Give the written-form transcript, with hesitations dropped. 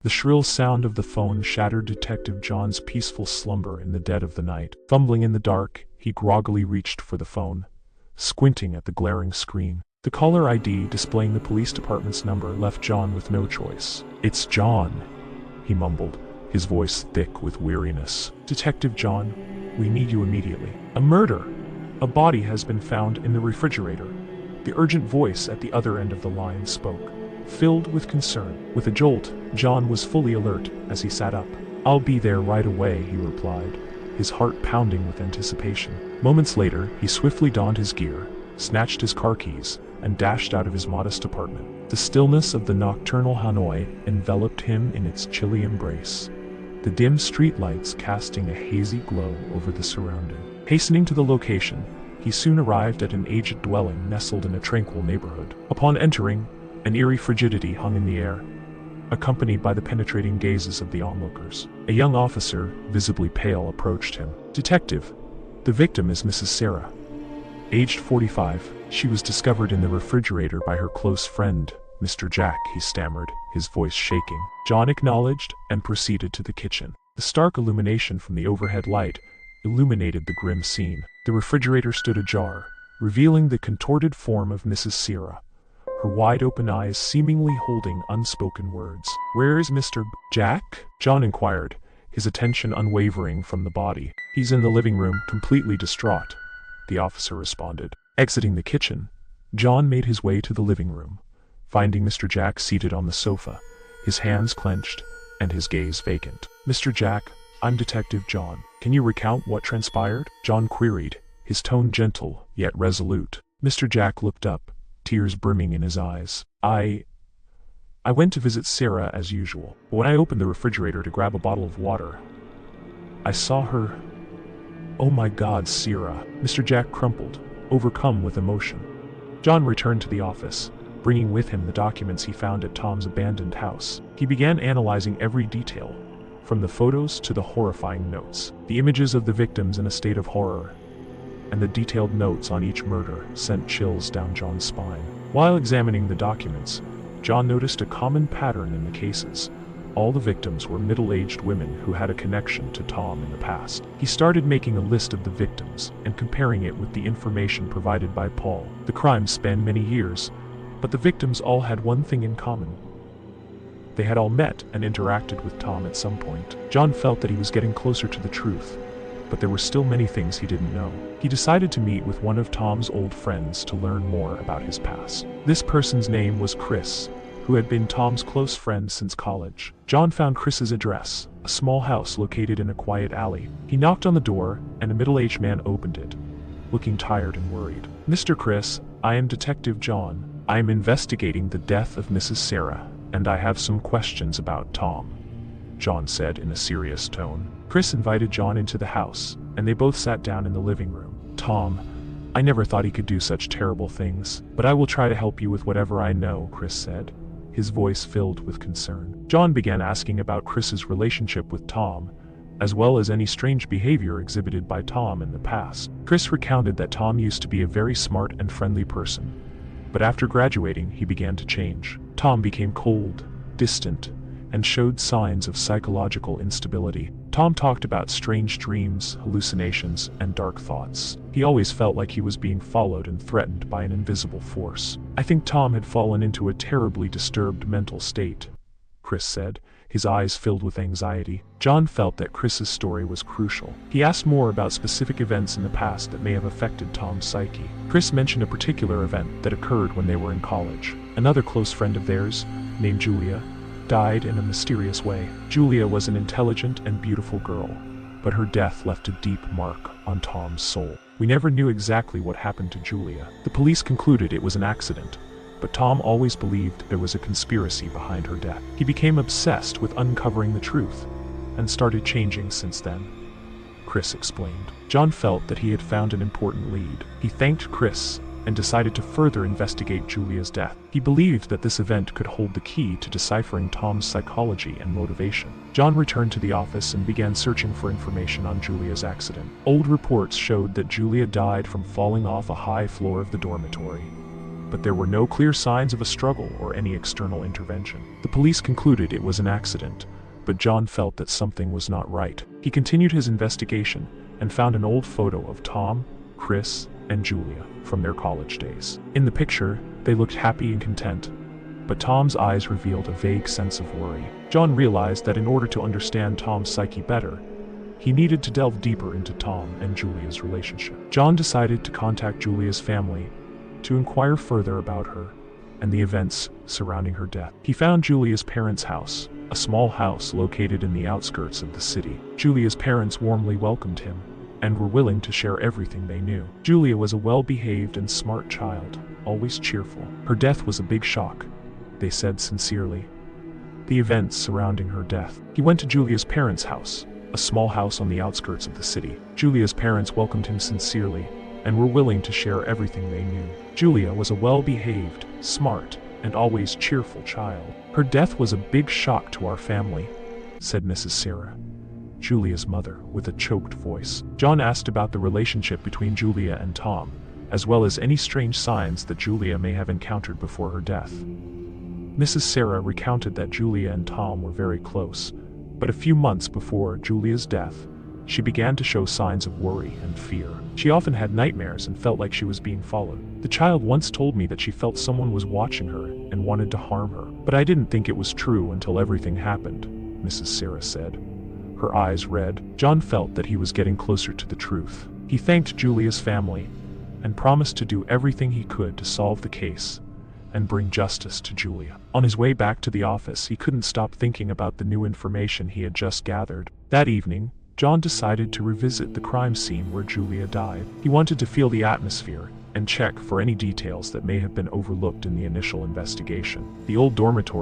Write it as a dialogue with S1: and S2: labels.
S1: The shrill sound of the phone shattered Detective John's peaceful slumber in the dead of the night. Fumbling in the dark, he groggily reached for the phone, squinting at the glaring screen. The caller ID displaying the police department's number left John with no choice. "It's John," he mumbled, his voice thick with weariness. "Detective John, we need you immediately. A murder! A body has been found in the refrigerator." The urgent voice at the other end of the line spoke, filled with concern. With a jolt, John was fully alert as he sat up. "I'll be there right away," he replied, his heart pounding with anticipation. Moments later, he swiftly donned his gear, snatched his car keys, and dashed out of his modest apartment. The stillness of the nocturnal Hanoi enveloped him in its chilly embrace, the dim streetlights casting a hazy glow over the surrounding. Hastening to the location, he soon arrived at an aged dwelling nestled in a tranquil neighborhood. Upon entering, an eerie frigidity hung in the air, accompanied by the penetrating gazes of the onlookers. A young officer, visibly pale, approached him. "Detective, the victim is Mrs. Sarah. Aged 45, she was discovered in the refrigerator by her close friend, Mr. Jack," he stammered, his voice shaking. John acknowledged and proceeded to the kitchen. The stark illumination from the overhead light illuminated the grim scene. The refrigerator stood ajar, revealing the contorted form of Mrs. Sarah, her wide-open eyes seemingly holding unspoken words. "Where is Mr. Jack?" John inquired, his attention unwavering from the body. "He's in the living room, completely distraught," the officer responded. Exiting the kitchen, John made his way to the living room, finding Mr. Jack seated on the sofa, his hands clenched and his gaze vacant. "Mr. Jack, I'm Detective John. Can you recount what transpired?" John queried, his tone gentle yet resolute. Mr. Jack looked up, tears brimming in his eyes. I went to visit Sarah as usual. But when I opened the refrigerator to grab a bottle of water, I saw her. Oh my God, Sarah." Mr. Jack crumpled, overcome with emotion. John returned to the office, bringing with him the documents he found at Tom's abandoned house. He began analyzing every detail, from the photos to the horrifying notes. The images of the victims in a state of horror, and the detailed notes on each murder sent chills down John's spine. While examining the documents, John noticed a common pattern in the cases. All the victims were middle-aged women who had a connection to Tom in the past. He started making a list of the victims and comparing it with the information provided by Paul. The crimes spanned many years, but the victims all had one thing in common. They had all met and interacted with Tom at some point. John felt that he was getting closer to the truth, but there were still many things he didn't know. He decided to meet with one of Tom's old friends to learn more about his past. This person's name was Chris, who had been Tom's close friend since college. John found Chris's address, a small house located in a quiet alley. He knocked on the door, and a middle-aged man opened it, looking tired and worried. "Mr. Chris, I am Detective John. I am investigating the death of Mrs. Sarah, and I have some questions about Tom," John said in a serious tone. Chris invited John into the house, and they both sat down in the living room. "Tom, I never thought he could do such terrible things, but I will try to help you with whatever I know," Chris said, his voice filled with concern. John began asking about Chris's relationship with Tom, as well as any strange behavior exhibited by Tom in the past. Chris recounted that Tom used to be a very smart and friendly person, but after graduating, he began to change. Tom became cold, distant, and showed signs of psychological instability. Tom talked about strange dreams, hallucinations, and dark thoughts. He always felt like he was being followed and threatened by an invisible force. "I think Tom had fallen into a terribly disturbed mental state," Chris said, his eyes filled with anxiety. John felt that Chris's story was crucial. He asked more about specific events in the past that may have affected Tom's psyche. Chris mentioned a particular event that occurred when they were in college. Another close friend of theirs, named Julia, died in a mysterious way. Julia was an intelligent and beautiful girl, but her death left a deep mark on Tom's soul. "We never knew exactly what happened to Julia. The police concluded it was an accident, but Tom always believed there was a conspiracy behind her death. He became obsessed with uncovering the truth, and started changing since then," Chris explained. John felt that he had found an important lead. He thanked Chris and decided to further investigate Julia's death. He believed that this event could hold the key to deciphering Tom's psychology and motivation. John returned to the office and began searching for information on Julia's accident. Old reports showed that Julia died from falling off a high floor of the dormitory. but there were no clear signs of a struggle or any external intervention. The police concluded it was an accident, but John felt that something was not right. He continued his investigation and found an old photo of Tom, Chris, and Julia from their college days. In the picture, they looked happy and content, but Tom's eyes revealed a vague sense of worry. John realized that in order to understand Tom's psyche better, he needed to delve deeper into Tom and Julia's relationship. John decided to contact Julia's family to inquire further about her and the events surrounding her death. He found Julia's parents' house, a small house located in the outskirts of the city. Julia's parents warmly welcomed him and were willing to share everything they knew. Julia was a well-behaved and smart child, always cheerful. Her death was a big shock, they said sincerely. The events surrounding her death. He went to Julia's parents' house, a small house on the outskirts of the city. Julia's parents welcomed him sincerely and were willing to share everything they knew. Julia was a well-behaved, smart, and always cheerful child. Her death was a big shock to our family, said Mrs. Sarah, Julia's mother, with a choked voice. John asked about the relationship between Julia and Tom, as well as any strange signs that Julia may have encountered before her death. Mrs. Sarah recounted that Julia and Tom were very close, but a few months before Julia's death, she began to show signs of worry and fear. She often had nightmares and felt like she was being followed. The child once told me that she felt someone was watching her and wanted to harm her, but I didn't think it was true until everything happened, Mrs. Sarah said. Her eyes red. John felt that he was getting closer to the truth. He thanked Julia's family and promised to do everything he could to solve the case and bring justice to Julia. On his way back to the office, he couldn't stop thinking about the new information he had just gathered. That evening, John decided to revisit the crime scene where Julia died. He wanted to feel the atmosphere and check for any details that may have been overlooked in the initial investigation. The old dormitory